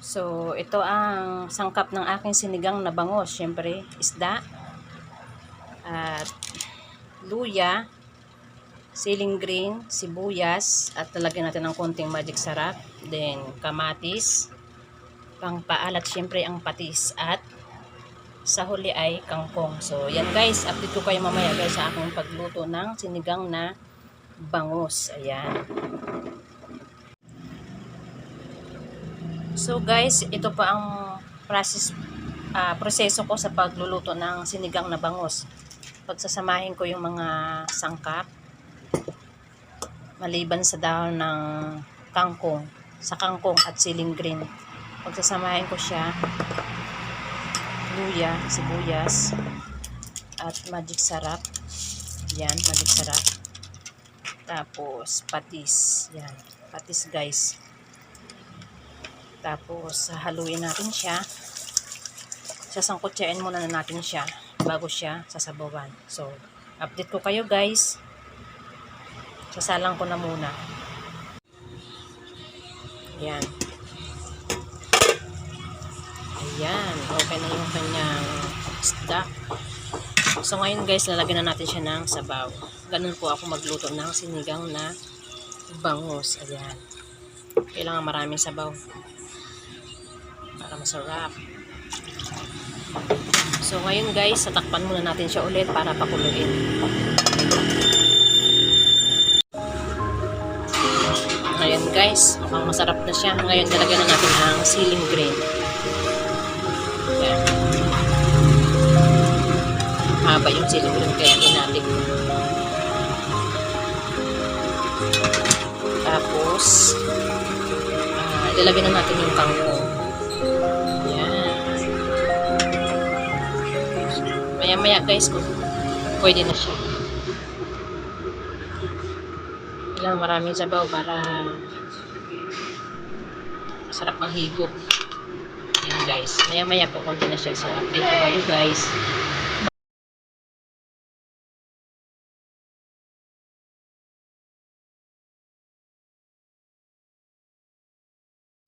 So, ito ang sangkap ng aking sinigang na bangus. Siyempre, isda, at luya, siling green, sibuyas, at lalagyan natin ng konting magic sarap. Then, kamatis, pangpaalat siyempre ang patis, at sa huli ay kangkong. So, yan guys, update ko kayo mamaya guys sa aking pagluto ng sinigang na bangus. Ayan. So guys, ito pa ang proseso ko sa pagluluto ng sinigang na bangus. Pagsasamahin ko yung mga sangkap maliban sa dahon ng kangkong, sa kangkong at siling green. Pagsasamahin ko siya, luya, sibuyas, at magic sarap. Yan, magic sarap. Tapos patis. Yan, patis guys. Tapos haluin natin siya. Sasangkutsain muna na natin siya bago siya sasabawan. So, update ko kayo guys. Sasalang ko na muna. Ayan. Ayan. Okay na yung kanyang isda. So, ngayon guys, lalagyan na natin siya ng sabaw. Ganun po ako magluto ng sinigang na bangus. Ayan. Kailangan maraming sabaw para masarap. So ngayon guys, tatakpan muna natin siya ulit para pakuluin. Ngayon guys, mukhang masarap na siya. Ngayon nilagyan na natin ang siling green. Ayan. Haba yung siling green kaya inatik. Tapos ilalagay na natin yung kangkong. Maya guys, kung pwede na siya. Kailangan maraming sabaw para sarap ang higop. Ayan guys, maya po konti na siya. So update ko kayo guys.